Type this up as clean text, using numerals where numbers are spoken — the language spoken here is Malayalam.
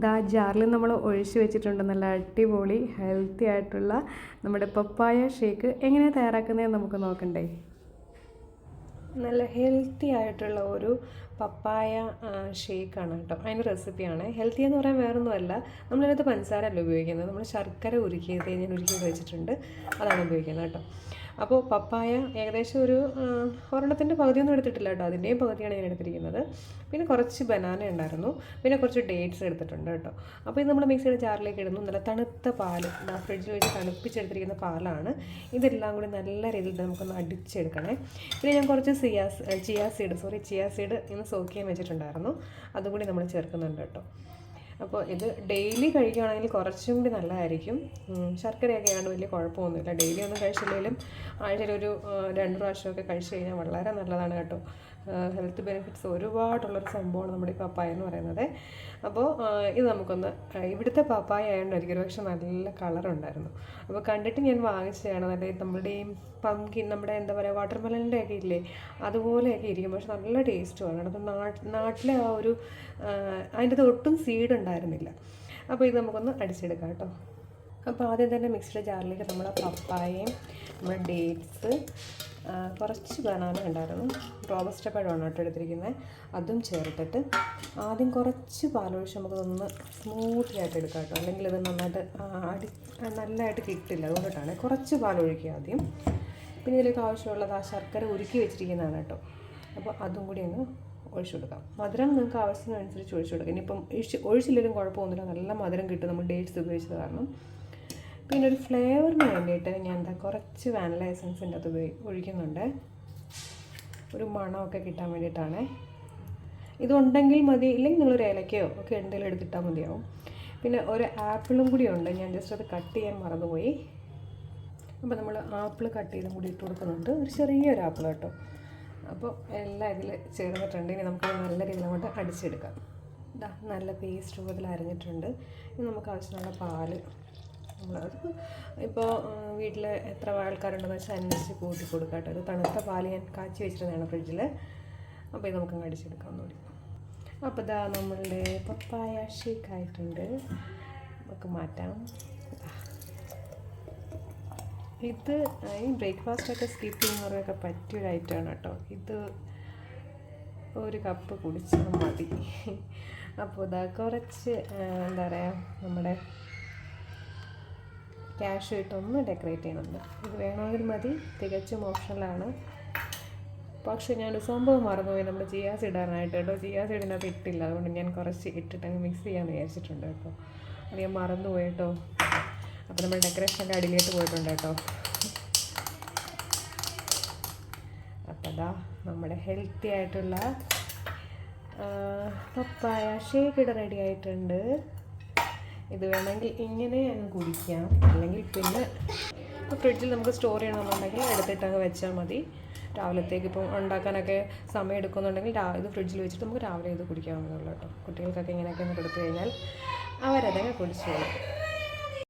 ദാ ജാറിൽ നമ്മൾ ഒഴിച്ച് വെച്ചിട്ടുണ്ട് നല്ല അടിപൊളി ഹെൽത്തി ആയിട്ടുള്ള നമ്മുടെ പപ്പായ ഷേക്ക് എങ്ങനെയാണ് തയ്യാറാക്കുന്നതെന്ന് നമുക്ക് നോക്കണ്ടേ. നല്ല ഹെൽത്തി ആയിട്ടുള്ള ഒരു പപ്പായ ഷേക്കാണ് കേട്ടോ. അതിൻ്റെ റെസിപ്പിയാണ്. ഹെൽത്തി എന്ന് പറയാൻ വേറൊന്നുമല്ല, നമ്മളിതിനകത്ത് പഞ്ചസാര അല്ല ഉപയോഗിക്കുന്നത്, നമ്മൾ ശർക്കര ഉരുക്കിയത് ഞാൻ ഉരുക്കി വെച്ചിട്ടുണ്ട്, അതാണ് ഉപയോഗിക്കുന്നത് കേട്ടോ. അപ്പോൾ പപ്പായ ഏകദേശം ഒരു ഒരെണ്ണത്തിൻ്റെ പകുതിയൊന്നും എടുത്തിട്ടില്ല കേട്ടോ, അതിൻ്റെയും പകുതിയാണ് ഞാൻ എടുത്തിരിക്കുന്നത്. പിന്നെ കുറച്ച് ബനാന ഉണ്ടായിരുന്നു, പിന്നെ കുറച്ച് ഡേറ്റ്സ് എടുത്തിട്ടുണ്ട് കേട്ടോ. അപ്പോൾ ഇത് നമ്മൾ മിക്സിയുടെ ജാറിലേക്ക് ഇടുന്നു. നല്ല തണുത്ത പാല്, ഫ്രിഡ്ജിൽ വെച്ച് തണുപ്പിച്ചെടുത്തിരിക്കുന്ന പാലാണ്. ഇതെല്ലാം കൂടി നല്ല രീതിയിൽ നമുക്കൊന്ന് അടിച്ചെടുക്കണേ. പിന്നെ ഞാൻ കുറച്ച് ചിയാ സീഡ് ഇന്ന് സോക്ക് ചെയ്യാൻ വെച്ചിട്ടുണ്ടായിരുന്നു, അതും കൂടി നമ്മൾ ചേർക്കുന്നുണ്ട് കേട്ടോ. അപ്പോൾ ഇത് ഡെയിലി കഴിക്കുകയാണെങ്കിൽ കുറച്ചും കൂടി നല്ലതായിരിക്കും. ശർക്കരയൊക്കെ ആയതുകൊണ്ട് വലിയ കുഴപ്പമൊന്നുമില്ല. ഡെയിലി ഒന്നും കഴിച്ചില്ലെങ്കിലും ആഴ്ചയിലൊരു 2 പ്രാവശ്യമൊക്കെ കഴിച്ചു കഴിഞ്ഞാൽ വളരെ നല്ലതാണ് കേട്ടോ. ഹെൽത്ത് ബെനിഫിറ്റ്സ് ഒരുപാടുള്ളൊരു സംഭവമാണ് നമ്മുടെ ഈ പപ്പായ എന്ന് പറയുന്നത്. അപ്പോൾ ഇത് നമുക്കൊന്ന്, ഇവിടുത്തെ പപ്പായ ആയതുകൊണ്ടായിരിക്കും ഒരു പക്ഷേ നല്ല കളറുണ്ടായിരുന്നു. അപ്പോൾ കണ്ടിട്ട് ഞാൻ വാങ്ങിച്ചതാണ്. നല്ല നമ്മുടെ ഈ പംകിൻ, നമ്മുടെ എന്താ പറയുക, വാട്ടർമെലൻ്റെ ഒക്കെ ഇല്ലേ, അതുപോലെയൊക്കെ ഇരിക്കും, പക്ഷെ നല്ല ടേസ്റ്റുമാണ്. അപ്പോൾ നാട്ടിലെ ആ ഒരു അതിൻ്റെ അത് ഒട്ടും സീഡ് ഉണ്ടായിരുന്നില്ല. അപ്പോൾ ഇത് നമുക്കൊന്ന് അടിച്ചെടുക്കാം കേട്ടോ. അപ്പോൾ ആദ്യം തന്നെ മിക്സിയുടെ ജാറിലേക്ക് നമ്മൾ പപ്പായയും നമ്മുടെ ഡേറ്റ്സ്, കുറച്ച് ബനാന ഉണ്ടായിരുന്നു, റോബസ്റ്റ പഴമാണ് കേട്ടോ എടുത്തിരിക്കുന്നത്, അതും ചേർത്തിട്ട് ആദ്യം കുറച്ച് പാലൊഴിച്ച് നമുക്കൊന്ന് സ്മൂത്തിയായിട്ട് എടുക്കാം കേട്ടോ. അല്ലെങ്കിൽ ഇത് നന്നായിട്ട് നല്ലതായിട്ട് കിട്ടില്ല, അതുകൊണ്ടിട്ടാണ് കുറച്ച് പാലൊഴിക്കുക ആദ്യം. പിന്നെ ഇതിലേക്ക് ആവശ്യമുള്ളത് ആ ശർക്കര ഉരുക്കി വെച്ചിരിക്കുന്നതാണ് കേട്ടോ. അപ്പോൾ അതും കൂടി ഒന്ന് ഒഴിച്ചു കൊടുക്കാം. മധുരം നിങ്ങൾക്ക് ആവശ്യത്തിനനുസരിച്ച് ഒഴിച്ചു കൊടുക്കാം. ഇനിയിപ്പം ഒഴിച്ചില്ലെങ്കിലും കുഴപ്പമൊന്നുമില്ല, നല്ല മധുരം കിട്ടും നമ്മൾ ഡേറ്റ്സ് ഉപയോഗിച്ചത് കാരണം. പിന്നെ ഒരു ഫ്ലേവറിന് വേണ്ടിയിട്ട് ഞാൻ എന്താ കുറച്ച് വാനില എസൻസിൻ്റെ അത് ഒഴിക്കുന്നുണ്ട്, ഒരു മണമൊക്കെ കിട്ടാൻ വേണ്ടിയിട്ടാണ്. ഇതുണ്ടെങ്കിൽ മതി, ഇല്ലെങ്കിൽ നിങ്ങളൊരു ഏലക്കയോ ഒക്കെ എന്തെങ്കിലും എടുത്തിട്ടാൽ മതിയാവും. പിന്നെ ഒരു ആപ്പിളും കൂടി ഉണ്ട്, ഞാൻ ജസ്റ്റ് അത് കട്ട് ചെയ്യാൻ മറന്നുപോയി. അപ്പോൾ നമ്മൾ ആപ്പിൾ കട്ട് ചെയ്തും കൂടി ഇട്ട് കൊടുക്കുന്നുണ്ട്, ഒരു ചെറിയൊരു ആപ്പിൾ കേട്ടോ. അപ്പോൾ എല്ലാം ഇതിൽ ചേർന്നിട്ടുണ്ട്. ഇനി നമുക്ക് നല്ല രീതിയിൽ അങ്ങോട്ട് അടിച്ചെടുക്കാം. ഇതാ നല്ല പേസ്റ്റ് രൂപത്തിൽ അരിഞ്ഞിട്ടുണ്ട്. ഇനി നമുക്ക് ആവശ്യമുള്ള പാല് നമ്മളത് ഇപ്പോൾ വീട്ടിൽ എത്ര ആൾക്കാരുണ്ടെന്ന് വെച്ചാൽ അതിനനുസരിച്ച് കൂട്ടി കൊടുക്കാം കേട്ടോ. ഇത് തണുത്ത പാല് ഞാൻ കാച്ചി വെച്ചിരുന്നതാണ് ഫ്രിഡ്ജിൽ. അപ്പോൾ ഇത് നമുക്കങ്ങ് അടിച്ചെടുക്കാം ഒന്നുകൂടി. അപ്പോൾ ഇതാ നമ്മളുടെ പപ്പായ ഷേക്ക് ആയിട്ടുണ്ട്, നമുക്ക് മാറ്റാം. ഇത് ഈ ബ്രേക്ക്ഫാസ്റ്റൊക്കെ സ്കിപ്പ് ചെയ്യുന്നവർക്കൊക്കെ പറ്റിയൊരു ഐറ്റമാണ് കേട്ടോ. ഇത് ഒരു കപ്പ് കുടിച്ചാൽ മതി. അപ്പോൾ ഇതാ കുറച്ച് എന്താ പറയുക, നമ്മുടെ ക്യാഷ് ഇട്ടൊന്ന് ഡെക്കറേറ്റ് ചെയ്യുന്നുണ്ട്. ഇത് വേണമെങ്കിൽ മതി, തികച്ചും ഓപ്ഷണലാണ്. പക്ഷേ ഞാനൊരു സംഭവം മറന്നുപോയി, നമ്മൾ ചിയാ സീഡ് ഇടാനായിട്ട് കേട്ടോ. ചിയാ സീഡിനകത്ത് ഇട്ടില്ല, അതുകൊണ്ട് ഞാൻ കുറച്ച് ഇട്ടിട്ട് അങ്ങ് മിക്സ് ചെയ്യാമെന്ന് വിചാരിച്ചിട്ടുണ്ട് കേട്ടോ. അത് ഞാൻ മറന്നുപോയി കേട്ടോ. അപ്പോൾ നമ്മൾ ഡെക്കറേഷനൊക്കെ അടിയിലേക്ക് പോയിട്ടുണ്ട് കേട്ടോ. അപ്പോൾ അതാ നമ്മുടെ ഹെൽത്തി ആയിട്ടുള്ള പപ്പായ ഷേക്ക് ഇവിടെ റെഡി ആയിട്ടുണ്ട്. ഇത് വേണമെങ്കിൽ ഇങ്ങനെ അങ്ങ് കുടിക്കാം, അല്ലെങ്കിൽ പിന്നെ ഫ്രിഡ്ജിൽ നമുക്ക് സ്റ്റോർ ചെയ്യണമെന്നുണ്ടെങ്കിൽ എടുത്തിട്ട് അങ്ങ് വെച്ചാൽ മതി. രാവിലത്തേക്ക് ഇപ്പം ഉണ്ടാക്കാനൊക്കെ സമയം എടുക്കുന്നുണ്ടെങ്കിൽ ഇത് ഫ്രിഡ്ജിൽ വെച്ചിട്ട് നമുക്ക് രാവിലെ ഇത് കുടിക്കാവുന്നതുള്ളൂ കേട്ടോ. കുട്ടികൾക്കൊക്കെ ഇങ്ങനെയൊക്കെ ഒന്ന് കൊടുത്തു കഴിഞ്ഞാൽ അവരതൊക്കെ കുടിച്ചോളും.